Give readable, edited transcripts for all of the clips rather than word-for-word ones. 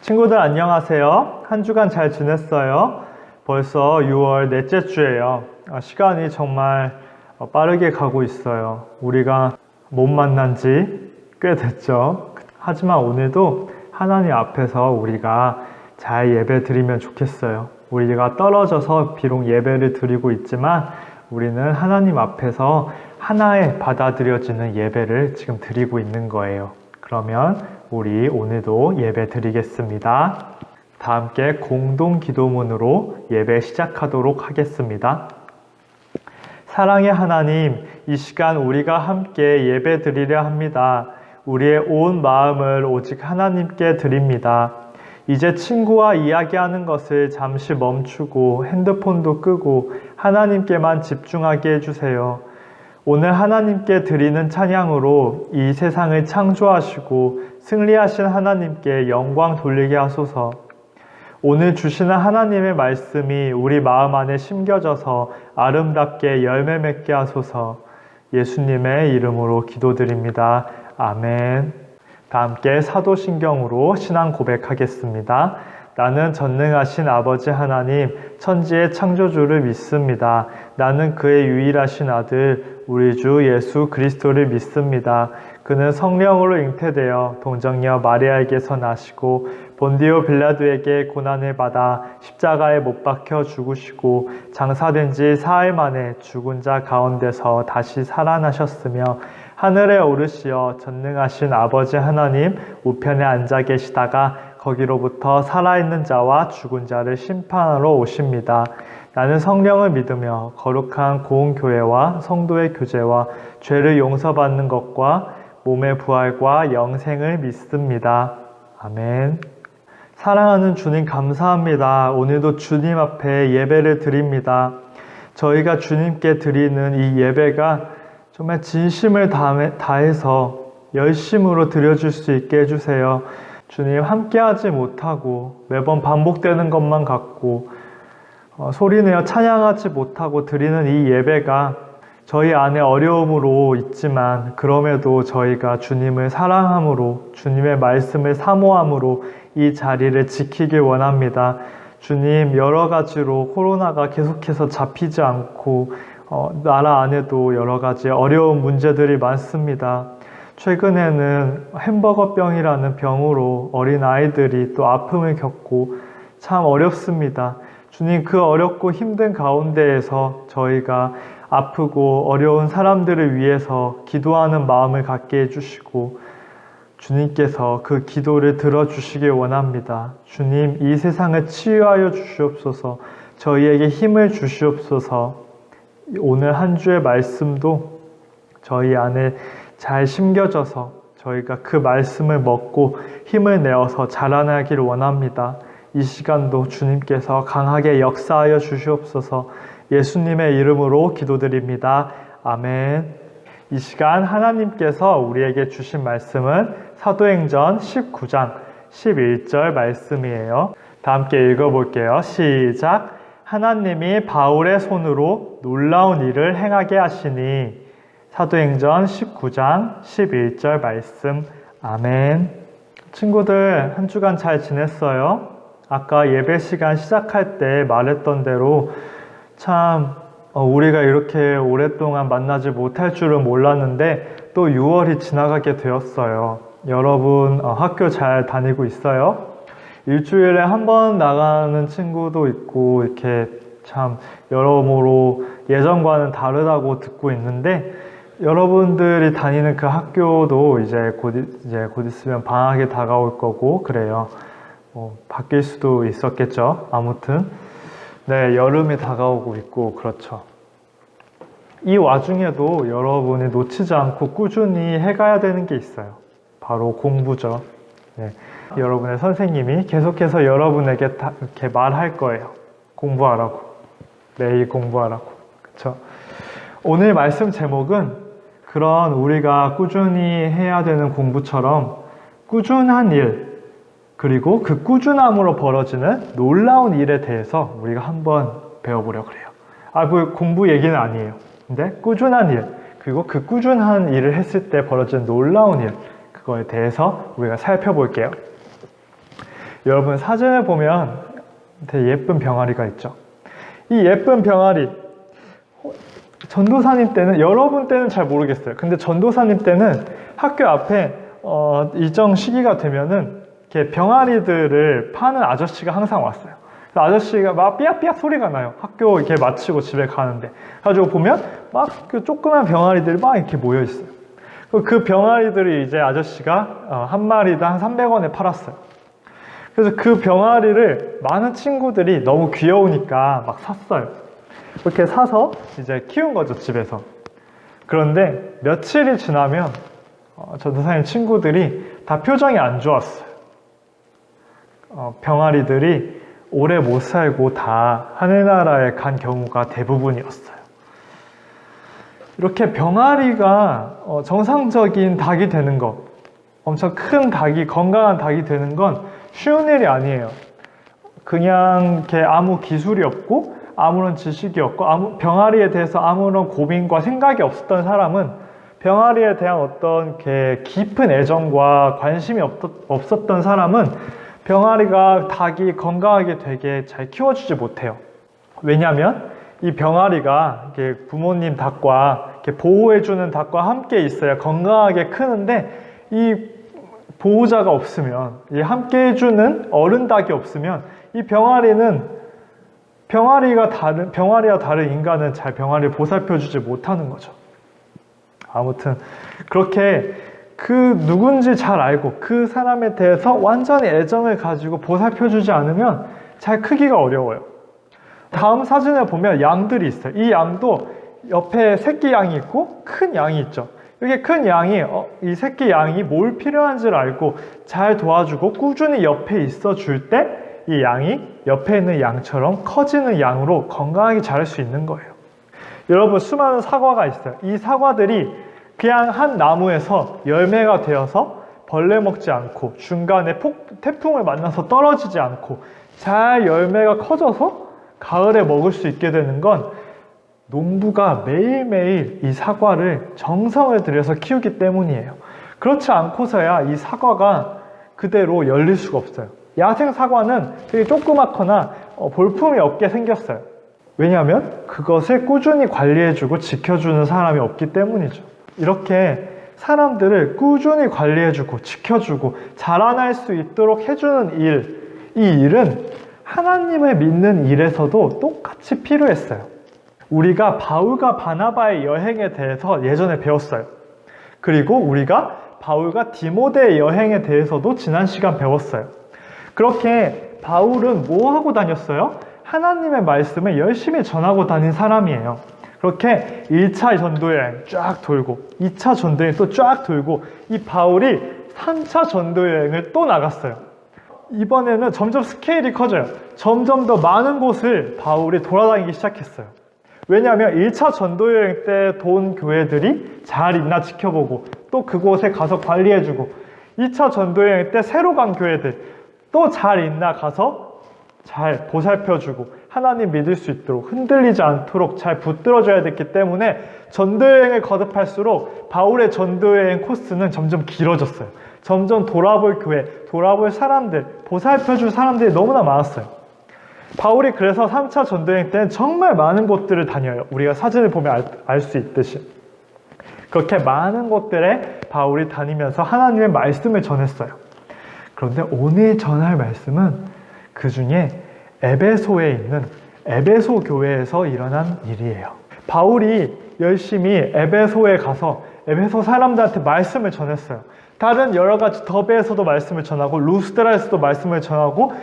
친구들 안녕하세요. 한 주간 잘 지냈어요? 벌써 6월 넷째 주예요. 시간이 정말 빠르게 가고 있어요. 우리가 못 만난 지 꽤 됐죠. 하지만 오늘도 하나님 앞에서 우리가 잘 예배 드리면 좋겠어요. 우리가 떨어져서 비록 예배를 드리고 있지만 우리는 하나님 앞에서 하나의 받아들여지는 예배를 지금 드리고 있는 거예요. 그러면 우리 오늘도 예배 드리겠습니다. 다 함께 공동 기도문으로 예배 시작하도록 하겠습니다. 사랑의 하나님, 이 시간 우리가 함께 예배 드리려 합니다. 우리의 온 마음을 오직 하나님께 드립니다. 이제 친구와 이야기하는 것을 잠시 멈추고 핸드폰도 끄고 하나님께만 집중하게 해주세요. 오늘 하나님께 드리는 찬양으로 이 세상을 창조하시고 승리하신 하나님께 영광 돌리게 하소서. 오늘 주시는 하나님의 말씀이 우리 마음 안에 심겨져서 아름답게 열매 맺게 하소서. 예수님의 이름으로 기도드립니다. 아멘. 다 함께 사도신경으로 신앙 고백하겠습니다. 나는 전능하신 아버지 하나님, 천지의 창조주를 믿습니다. 나는 그의 유일하신 아들, 우리 주 예수 그리스도를 믿습니다. 그는 성령으로 잉태되어 동정녀 마리아에게서 나시고 본디오 빌라도에게 고난을 받아 십자가에 못 박혀 죽으시고 장사된 지 사흘 만에 죽은 자 가운데서 다시 살아나셨으며 하늘에 오르시어 전능하신 아버지 하나님 우편에 앉아 계시다가 거기로부터 살아있는 자와 죽은 자를 심판하러 오십니다. 나는 성령을 믿으며 거룩한 고운 교회와 성도의 교제와 죄를 용서받는 것과 몸의 부활과 영생을 믿습니다. 아멘. 사랑하는 주님 감사합니다. 오늘도 주님 앞에 예배를 드립니다. 저희가 주님께 드리는 이 예배가 정말 진심을 다해서 열심으로 드려줄 수 있게 해주세요. 주님 함께하지 못하고 매번 반복되는 것만 같고 소리내어 찬양하지 못하고 드리는 이 예배가 저희 안에 어려움으로 있지만 그럼에도 저희가 주님을 사랑함으로 주님의 말씀을 사모함으로 이 자리를 지키길 원합니다. 주님 여러 가지로 코로나가 계속해서 잡히지 않고 나라 안에도 여러 가지 어려운 문제들이 많습니다. 최근에는 햄버거병이라는 병으로 어린 아이들이 또 아픔을 겪고 참 어렵습니다. 주님 그 어렵고 힘든 가운데에서 저희가 아프고 어려운 사람들을 위해서 기도하는 마음을 갖게 해주시고 주님께서 그 기도를 들어주시길 원합니다. 주님 이 세상을 치유하여 주시옵소서. 저희에게 힘을 주시옵소서. 오늘 한 주의 말씀도 저희 안에 잘 심겨져서 저희가 그 말씀을 먹고 힘을 내어서 자라나길 원합니다. 이 시간도 주님께서 강하게 역사하여 주시옵소서. 예수님의 이름으로 기도드립니다. 아멘. 이 시간 하나님께서 우리에게 주신 말씀은 사도행전 19장 11절 말씀이에요. 다 함께 읽어볼게요. 시작. 하나님이 바울의 손으로 놀라운 일을 행하게 하시니. 사도행전 19장 11절 말씀. 아멘. 친구들 한 주간 잘 지냈어요? 아까 예배 시간 시작할 때 말했던 대로 참 우리가 이렇게 오랫동안 만나지 못할 줄은 몰랐는데 또 6월이 지나가게 되었어요. 여러분 학교 잘 다니고 있어요? 일주일에 한 번 나가는 친구도 있고 이렇게 참 여러모로 예전과는 다르다고 듣고 있는데 여러분들이 다니는 그 학교도 이제 곧 있으면 방학이 다가올 거고 그래요. 바뀔 수도 있었겠죠. 아무튼 네, 여름이 다가오고 있고 그렇죠. 이 와중에도 여러분이 놓치지 않고 꾸준히 해가야 되는 게 있어요. 바로 공부죠. 네. 여러분의 선생님이 계속해서 여러분에게 이렇게 말할 거예요. 공부하라고. 매일 공부하라고. 그렇죠? 오늘 말씀 제목은 그런 우리가 꾸준히 해야 되는 공부처럼 꾸준한 일, 그리고 그 꾸준함으로 벌어지는 놀라운 일에 대해서 우리가 한번 배워보려고 그래요. 그 공부 얘기는 아니에요. 근데 꾸준한 일, 그리고 그 꾸준한 일을 했을 때 벌어지는 놀라운 일, 그거에 대해서 우리가 살펴볼게요. 여러분 사진을 보면 되게 예쁜 병아리가 있죠. 이 예쁜 병아리, 전도사님 때는, 여러분 때는 잘 모르겠어요. 근데 전도사님 때는 학교 앞에 일정 시기가 되면은 이렇게 병아리들을 파는 아저씨가 항상 왔어요. 그래서 아저씨가 막 삐약삐약 소리가 나요. 학교 이렇게 마치고 집에 가는데. 가지고 보면 막 그 조그만 병아리들이 막 이렇게 모여 있어요. 그 병아리들이 이제 아저씨가 한 마리당 300원에 팔았어요. 그래서 그 병아리를 많은 친구들이 너무 귀여우니까 막 샀어요. 그렇게 사서 이제 키운 거죠, 집에서. 그런데 며칠이 지나면 전도사님 친구들이 다 표정이 안 좋았어요. 병아리들이 오래 못 살고 다 하늘나라에 간 경우가 대부분이었어요. 이렇게 병아리가 정상적인 닭이 되는 것, 엄청 큰 닭이, 건강한 닭이 되는 건 쉬운 일이 아니에요. 그냥 이렇게 아무 기술이 없고 아무런 지식이 없고 병아리에 대해서 아무런 고민과 생각이 없었던 사람은, 병아리에 대한 어떤 깊은 애정과 관심이 없었던 사람은 병아리가, 닭이 건강하게 되게 잘 키워주지 못해요. 왜냐하면 이 병아리가 부모님 닭과 보호해주는 닭과 함께 있어야 건강하게 크는데, 이 보호자가 없으면, 이 함께 해주는 어른 닭이 없으면 이 병아리와 다른 인간은 잘 병아리를 보살펴주지 못하는 거죠. 아무튼 그렇게 누군지 잘 알고 그 사람에 대해서 완전히 애정을 가지고 보살펴주지 않으면 잘 크기가 어려워요. 다음 사진을 보면 양들이 있어요. 이 양도 옆에 새끼 양이 있고 큰 양이 있죠. 이렇게 큰 양이, 이 새끼 양이 뭘 필요한지를 알고 잘 도와주고 꾸준히 옆에 있어 줄 때 이 양이 옆에 있는 양처럼 커지는 양으로 건강하게 자랄 수 있는 거예요. 여러분, 수많은 사과가 있어요. 이 사과들이 그냥 한 나무에서 열매가 되어서 벌레 먹지 않고 중간에 태풍을 만나서 떨어지지 않고 잘 열매가 커져서 가을에 먹을 수 있게 되는 건 농부가 매일매일 이 사과를 정성을 들여서 키우기 때문이에요. 그렇지 않고서야 이 사과가 그대로 열릴 수가 없어요. 야생 사과는 되게 조그맣거나 볼품이 없게 생겼어요. 왜냐하면 그것을 꾸준히 관리해주고 지켜주는 사람이 없기 때문이죠. 이렇게 사람들을 꾸준히 관리해주고 지켜주고 자라날 수 있도록 해주는 일, 이 일은 하나님을 믿는 일에서도 똑같이 필요했어요. 우리가 바울과 바나바의 여행에 대해서 예전에 배웠어요. 그리고 우리가 바울과 디모데의 여행에 대해서도 지난 시간 배웠어요. 그렇게 바울은 뭐 하고 다녔어요? 하나님의 말씀을 열심히 전하고 다닌 사람이에요. 그렇게 1차 전도여행 쫙 돌고 2차 전도여행 또 쫙 돌고, 이 바울이 3차 전도여행을 또 나갔어요. 이번에는 점점 스케일이 커져요. 점점 더 많은 곳을 바울이 돌아다니기 시작했어요. 왜냐하면 1차 전도여행 때 돈 교회들이 잘 있나 지켜보고 또 그곳에 가서 관리해주고, 2차 전도여행 때 새로 간 교회들 또 잘 있나 가서 잘 보살펴주고 하나님 믿을 수 있도록 흔들리지 않도록 잘 붙들어줘야 됐기 때문에 전도여행을 거듭할수록 바울의 전도여행 코스는 점점 길어졌어요. 점점 돌아볼 교회, 돌아볼 사람들, 보살펴줄 사람들이 너무나 많았어요. 바울이 그래서 3차 전도여행 때는 정말 많은 곳들을 다녀요. 우리가 사진을 보면 알 수 있듯이. 그렇게 많은 곳들에 바울이 다니면서 하나님의 말씀을 전했어요. 그런데 오늘 전할 말씀은 그 중에 에베소에 있는 에베소 교회에서 일어난 일이에요. 바울이 열심히 에베소에 가서 에베소 사람들한테 말씀을 전했어요. 다른 여러 가지 더베에서도 말씀을 전하고 루스드라에서도 말씀을 전하고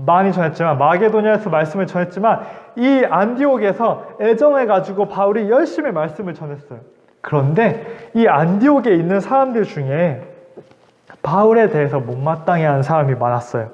많이 전했지만, 마게도냐에서 말씀을 전했지만, 이 안디옥에서 애정을 가지고 바울이 열심히 말씀을 전했어요. 그런데 이 안디옥에 있는 사람들 중에 바울에 대해서 못마땅해 하는 사람이 많았어요.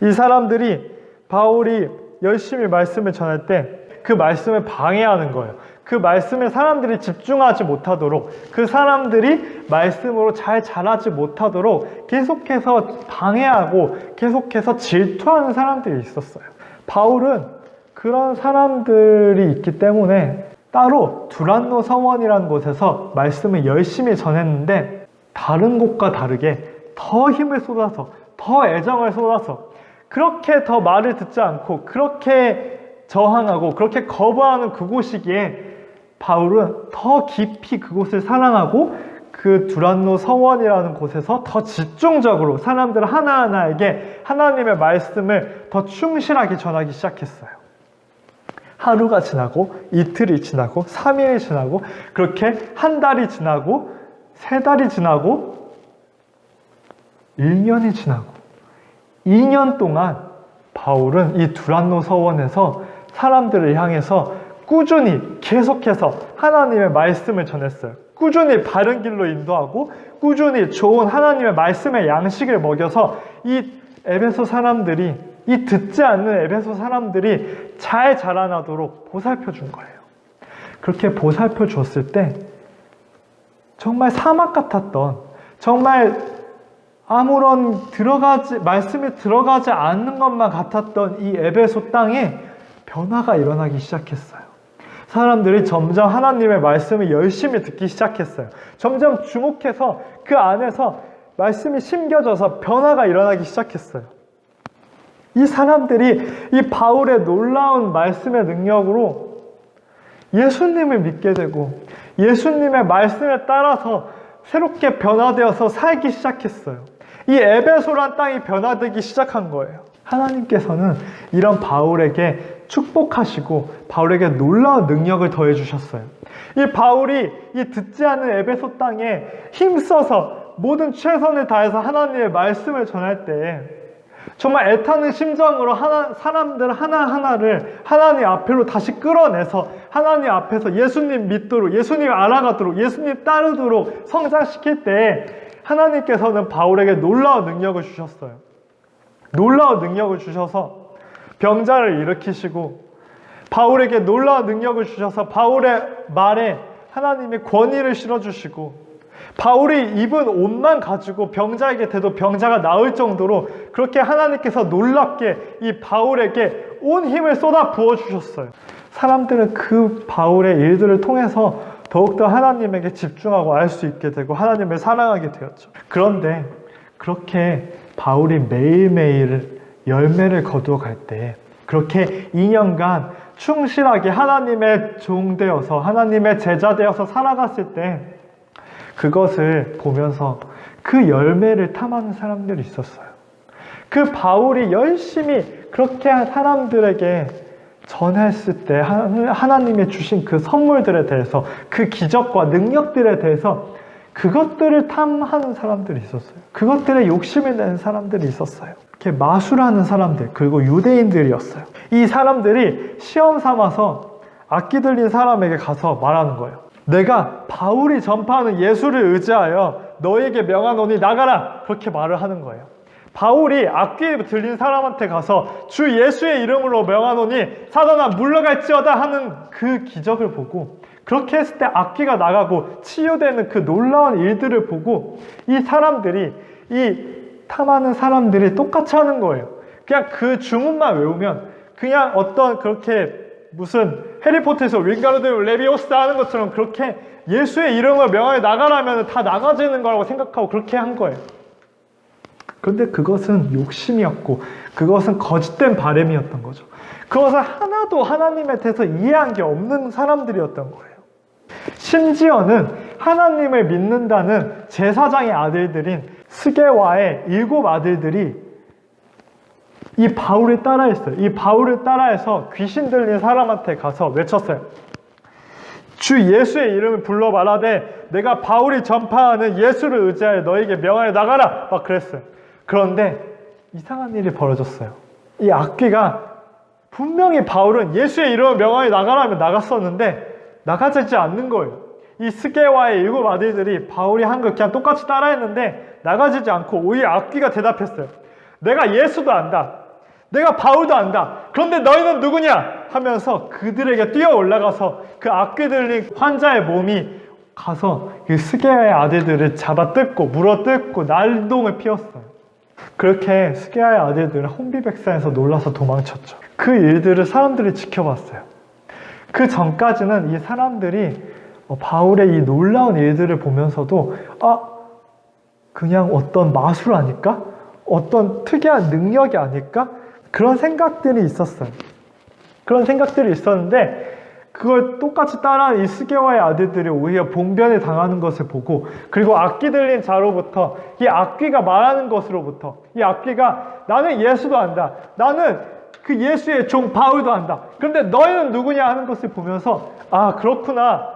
이 사람들이 바울이 열심히 말씀을 전할 때 그 말씀을 방해하는 거예요. 그 말씀에 사람들이 집중하지 못하도록, 그 사람들이 말씀으로 잘 자라지 못하도록 계속해서 방해하고 계속해서 질투하는 사람들이 있었어요. 바울은 그런 사람들이 있기 때문에 따로 두란노 서원이라는 곳에서 말씀을 열심히 전했는데, 다른 곳과 다르게 더 힘을 쏟아서, 더 애정을 쏟아서 그렇게 더 말을 듣지 않고 그렇게 저항하고 그렇게 거부하는 그곳이기에 바울은 더 깊이 그곳을 사랑하고 그 두란노 서원이라는 곳에서 더 집중적으로 사람들 하나하나에게 하나님의 말씀을 더 충실하게 전하기 시작했어요. 하루가 지나고 이틀이 지나고 3일이 지나고 그렇게 한 달이 지나고 3달이 지나고 1년이 지나고 2년 동안 바울은 이 두란노 서원에서 사람들을 향해서 꾸준히 계속해서 하나님의 말씀을 전했어요. 꾸준히 바른 길로 인도하고 꾸준히 좋은 하나님의 말씀의 양식을 먹여서 이 에베소 사람들이, 이 듣지 않는 에베소 사람들이 잘 자라나도록 보살펴 준 거예요. 그렇게 보살펴 줬을 때 정말 사막 같았던, 정말 아무런 말씀이 들어가지 않는 것만 같았던 이 에베소 땅에 변화가 일어나기 시작했어요. 사람들이 점점 하나님의 말씀을 열심히 듣기 시작했어요. 점점 주목해서 그 안에서 말씀이 심겨져서 변화가 일어나기 시작했어요. 이 사람들이 이 바울의 놀라운 말씀의 능력으로 예수님을 믿게 되고 예수님의 말씀에 따라서 새롭게 변화되어서 살기 시작했어요. 이 에베소란 땅이 변화되기 시작한 거예요. 하나님께서는 이런 바울에게 축복하시고 바울에게 놀라운 능력을 더해 주셨어요. 이 바울이 이 듣지 않는 에베소 땅에 힘써서 모든 최선을 다해서 하나님의 말씀을 전할 때 정말 애타는 심정으로 사람들 하나하나를 하나님 앞으로 다시 끌어내서 하나님 앞에서 예수님 믿도록, 예수님 알아가도록, 예수님 따르도록 성장시킬 때 하나님께서는 바울에게 놀라운 능력을 주셨어요. 놀라운 능력을 주셔서 병자를 일으키시고 바울에게 놀라운 능력을 주셔서 바울의 말에 하나님의 권위를 실어주시고 바울이 입은 옷만 가지고 병자에게 대도 병자가 나을 정도로 그렇게 하나님께서 놀랍게 이 바울에게 온 힘을 쏟아 부어주셨어요. 사람들은 그 바울의 일들을 통해서 더욱더 하나님에게 집중하고 알 수 있게 되고 하나님을 사랑하게 되었죠. 그런데 그렇게 바울이 매일매일 열매를 거두어갈 때 그렇게 2년간 충실하게 하나님의 종 되어서 하나님의 제자 되어서 살아갔을 때 그것을 보면서 그 열매를 탐하는 사람들이 있었어요. 그 바울이 열심히 그렇게 사람들에게 전했을 때 하나님이 주신 그 선물들에 대해서 그 기적과 능력들에 대해서 그것들을 탐하는 사람들이 있었어요. 그것들에 욕심이 낸 사람들이 있었어요. 이렇게 마술하는 사람들, 그리고 유대인들이었어요. 이 사람들이 시험 삼아서 악기 들린 사람에게 가서 말하는 거예요. 내가 바울이 전파하는 예수를 의지하여 너에게 명하노니 나가라! 그렇게 말을 하는 거예요. 바울이 악기 들린 사람한테 가서 주 예수의 이름으로 명하노니 사단아 물러갈지어다 하는 그 기적을 보고 그렇게 했을 때 악기가 나가고 치유되는 그 놀라운 일들을 보고 이 사람들이, 이 탐하는 사람들이 똑같이 하는 거예요. 그냥 그 주문만 외우면 그냥 어떤 그렇게 무슨 해리포터에서 윙가르디움 레비오스타 하는 것처럼 그렇게 예수의 이름을 명하여 나가라면 다 나가지는 거라고 생각하고 그렇게 한 거예요. 그런데 그것은 욕심이었고 그것은 거짓된 바램이었던 거죠. 그것을 하나도 하나님에 대해서 이해한 게 없는 사람들이었던 거예요. 심지어는 하나님을 믿는다는 제사장의 아들들인 스게와의 7 아들들이 이 바울을 따라했어요. 이 바울을 따라해서 귀신 들린 사람한테 가서 외쳤어요. 주 예수의 이름을 불러 말하되 내가 바울이 전파하는 예수를 의지하여 너에게 명하여 나가라! 막 그랬어요. 그런데 이상한 일이 벌어졌어요. 이 악귀가 분명히 바울은 예수의 이름을 명하여 나가라면 나갔었는데 나가지 않는 거예요. 이 스게와의 7 아들들이 바울이 한 걸 그냥 똑같이 따라했는데 나가지지 않고 오히려 악귀가 대답했어요. 내가 예수도 안다. 내가 바울도 안다. 그런데 너희는 누구냐? 하면서 그들에게 뛰어 올라가서 그 악귀 들린 환자의 몸이 가서 그 스게와의 아들들을 잡아 뜯고 물어 뜯고 난동을 피웠어요. 그렇게 스게와의 아들들은 혼비백산에서 놀라서 도망쳤죠. 그 일들을 사람들이 지켜봤어요. 그 전까지는 이 사람들이 바울의 이 놀라운 일들을 보면서도 그냥 어떤 마술 아닐까? 어떤 특이한 능력이 아닐까? 그런 생각들이 있었어요. 그런 생각들이 있었는데 그걸 똑같이 따라한 이 스게와의 아들들이 오히려 봉변에 당하는 것을 보고, 그리고 악귀 들린 자로부터, 이 악귀가 말하는 것으로부터, 이 악귀가 나는 예수도 안다, 나는 그 예수의 종 바울도 안다, 그런데 너희는 누구냐 하는 것을 보면서 아, 그렇구나,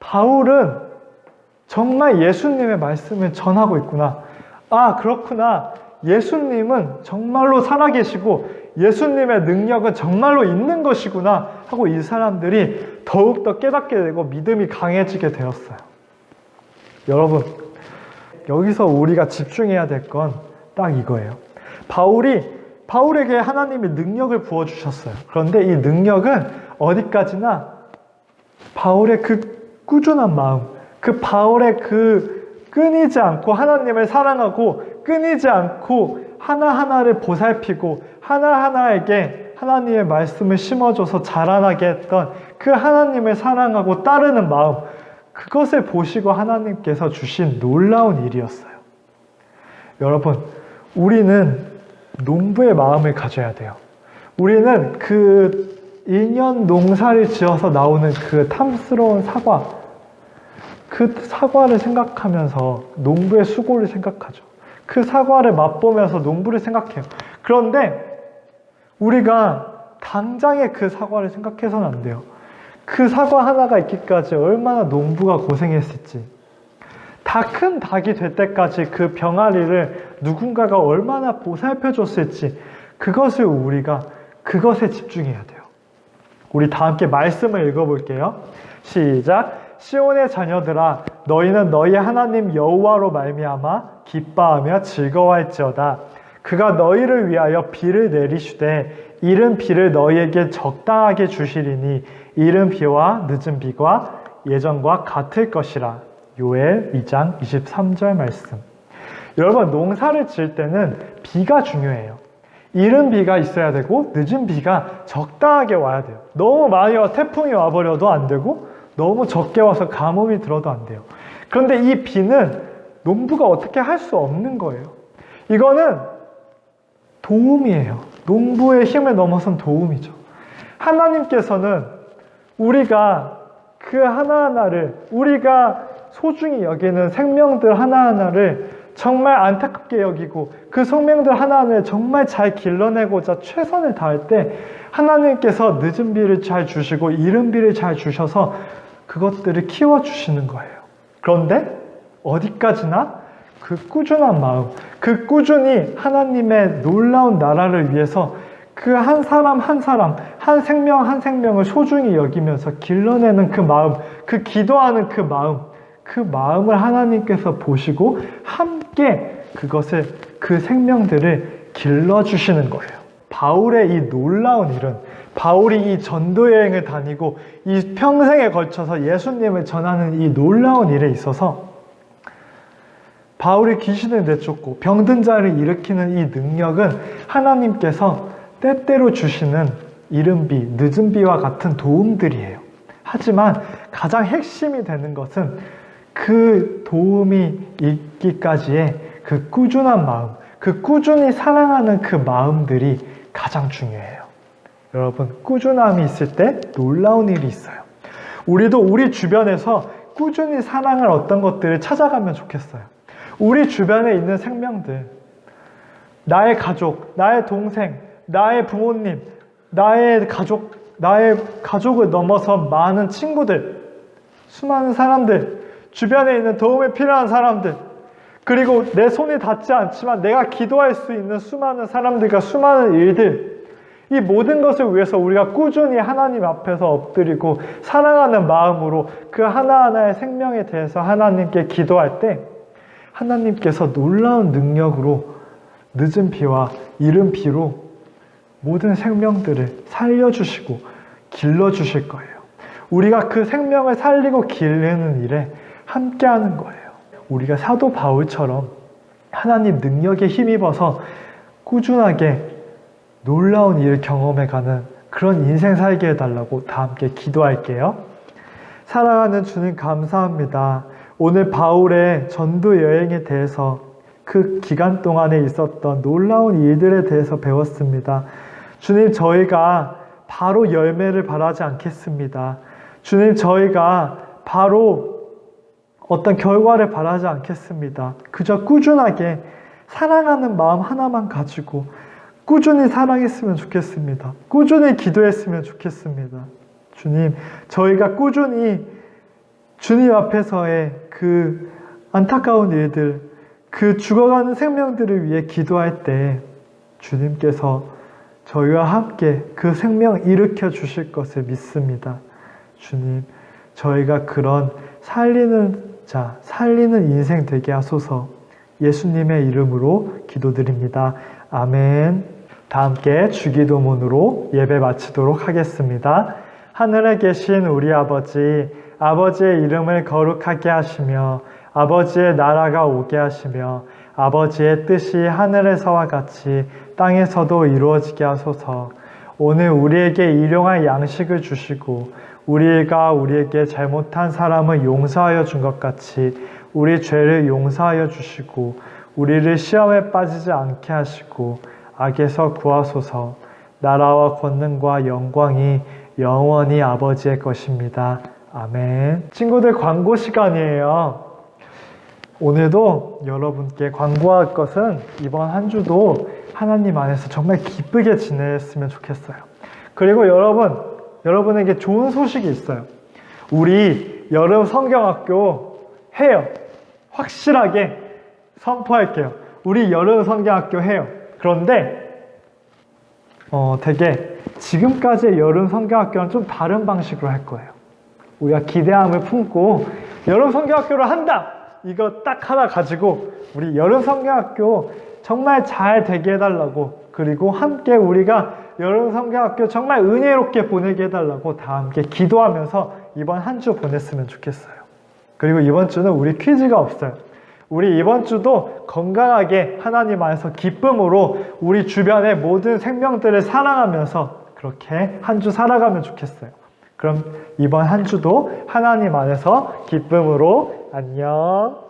바울은 정말 예수님의 말씀을 전하고 있구나, 아, 그렇구나, 예수님은 정말로 살아계시고 예수님의 능력은 정말로 있는 것이구나 하고 이 사람들이 더욱더 깨닫게 되고 믿음이 강해지게 되었어요. 여러분, 여기서 우리가 집중해야 될 건 딱 이거예요. 바울에게 하나님이 능력을 부어주셨어요. 그런데 이 능력은 어디까지나 바울의 그 꾸준한 마음, 그 바울의 그 끊이지 않고 하나님을 사랑하고 끊이지 않고 하나하나를 보살피고 하나하나에게 하나님의 말씀을 심어줘서 자라나게 했던 그 하나님을 사랑하고 따르는 마음, 그것을 보시고 하나님께서 주신 놀라운 일이었어요. 여러분, 우리는 농부의 마음을 가져야 돼요. 우리는 그 1년 농사를 지어서 나오는 그 탐스러운 사과, 그 사과를 생각하면서 농부의 수고를 생각하죠. 그 사과를 맛보면서 농부를 생각해요. 그런데 우리가 당장에 그 사과를 생각해서는 안 돼요. 그 사과 하나가 있기까지 얼마나 농부가 고생했을지, 다 큰 닭이 될 때까지 그 병아리를 누군가가 얼마나 보살펴줬을지, 그것에 집중해야 돼요. 우리 다 함께 말씀을 읽어볼게요. 시작. 시온의 자녀들아, 너희는 너희 하나님 여호와로 말미암아 기뻐하며 즐거워할지어다. 그가 너희를 위하여 비를 내리시되 이른 비를 너희에게 적당하게 주시리니 이른 비와 늦은 비가 예전과 같을 것이라. 요엘 2장 23절 말씀. 여러분, 농사를 지을 때는 비가 중요해요. 이른 비가 있어야 되고 늦은 비가 적당하게 와야 돼요. 너무 많이 와 태풍이 와버려도 안 되고 너무 적게 와서 가뭄이 들어도 안 돼요. 그런데 이 비는 농부가 어떻게 할 수 없는 거예요. 이거는 도움이에요. 농부의 힘을 넘어선 도움이죠. 하나님께서는 우리가 그 하나하나를, 우리가 소중히 여기는 생명들 하나하나를 정말 안타깝게 여기고 그 생명들 하나하나를 정말 잘 길러내고자 최선을 다할 때 하나님께서 늦은 비를 잘 주시고 이른 비를 잘 주셔서 그것들을 키워주시는 거예요. 그런데 어디까지나 그 꾸준한 마음, 그 꾸준히 하나님의 놀라운 나라를 위해서 그 한 사람 한 사람, 한 생명 한 생명을 소중히 여기면서 길러내는 그 마음, 그 기도하는 그 마음을 하나님께서 보시고 함께 그 생명들을 길러주시는 거예요. 바울의 이 놀라운 일은, 바울이 이 전도 여행을 다니고 이 평생에 걸쳐서 예수님을 전하는 이 놀라운 일에 있어서 바울이 귀신을 내쫓고 병든 자를 일으키는 이 능력은 하나님께서 때때로 주시는 이른 비, 늦은 비와 같은 도움들이에요. 하지만 가장 핵심이 되는 것은 그 도움이 있기까지의 그 꾸준한 마음, 그 꾸준히 사랑하는 그 마음들이 가장 중요해요. 여러분, 꾸준함이 있을 때 놀라운 일이 있어요. 우리도 우리 주변에서 꾸준히 사랑할 어떤 것들을 찾아가면 좋겠어요. 우리 주변에 있는 생명들, 나의 가족, 나의 동생, 나의 부모님, 나의 가족을 넘어서 많은 친구들, 수많은 사람들, 주변에 있는 도움이 필요한 사람들, 그리고 내 손이 닿지 않지만 내가 기도할 수 있는 수많은 사람들과 수많은 일들, 이 모든 것을 위해서 우리가 꾸준히 하나님 앞에서 엎드리고 사랑하는 마음으로 그 하나하나의 생명에 대해서 하나님께 기도할 때 하나님께서 놀라운 능력으로 늦은 비와 이른 비로 모든 생명들을 살려주시고 길러주실 거예요. 우리가 그 생명을 살리고 기르는 일에 함께하는 거예요. 우리가 사도 바울처럼 하나님 능력에 힘입어서 꾸준하게 놀라운 일을 경험해가는 그런 인생 살게 해달라고 다 함께 기도할게요. 사랑하는 주님, 감사합니다. 오늘 바울의 전도 여행에 대해서 그 기간 동안에 있었던 놀라운 일들에 대해서 배웠습니다. 주님, 저희가 바로 열매를 바라지 않겠습니다. 주님, 저희가 바로 어떤 결과를 바라지 않겠습니다. 그저 꾸준하게 사랑하는 마음 하나만 가지고 꾸준히 사랑했으면 좋겠습니다. 꾸준히 기도했으면 좋겠습니다. 주님, 저희가 꾸준히 주님 앞에서의 그 안타까운 일들, 그 죽어가는 생명들을 위해 기도할 때 주님께서 저희와 함께 그 생명 일으켜 주실 것을 믿습니다. 주님, 저희가 그런 살리는 자, 살리는 인생 되게 하소서. 예수님의 이름으로 기도드립니다. 아멘. 다 함께 주기도문으로 예배 마치도록 하겠습니다. 하늘에 계신 우리 아버지, 아버지의 이름을 거룩하게 하시며 아버지의 나라가 오게 하시며 아버지의 뜻이 하늘에서와 같이 땅에서도 이루어지게 하소서. 오늘 우리에게 일용할 양식을 주시고 우리가 우리에게 잘못한 사람을 용서하여 준 것 같이 우리 죄를 용서하여 주시고 우리를 시험에 빠지지 않게 하시고 악에서 구하소서. 나라와 권능과 영광이 영원히 아버지의 것입니다. 아멘. 친구들, 광고 시간이에요. 오늘도 여러분께 광고할 것은 이번 한 주도 하나님 안에서 정말 기쁘게 지냈으면 좋겠어요. 그리고 여러분에게 좋은 소식이 있어요. 우리 여름 성경학교 해요. 확실하게 선포할게요. 우리 여름 성경학교 해요. 그런데 되게 지금까지의 여름 성경학교는 좀 다른 방식으로 할 거예요. 우리가 기대함을 품고 여름 성경학교를 한다! 이거 딱 하나 가지고 우리 여름 성경학교 정말 잘 되게 해달라고, 그리고 함께 우리가 여름 성경학교 정말 은혜롭게 보내게 해달라고 다 함께 기도하면서 이번 한 주 보냈으면 좋겠어요. 그리고 이번 주는 우리 퀴즈가 없어요. 우리 이번 주도 건강하게 하나님 안에서 기쁨으로 우리 주변의 모든 생명들을 사랑하면서 그렇게 한 주 살아가면 좋겠어요. 그럼 이번 한 주도 하나님 안에서 기쁨으로 안녕.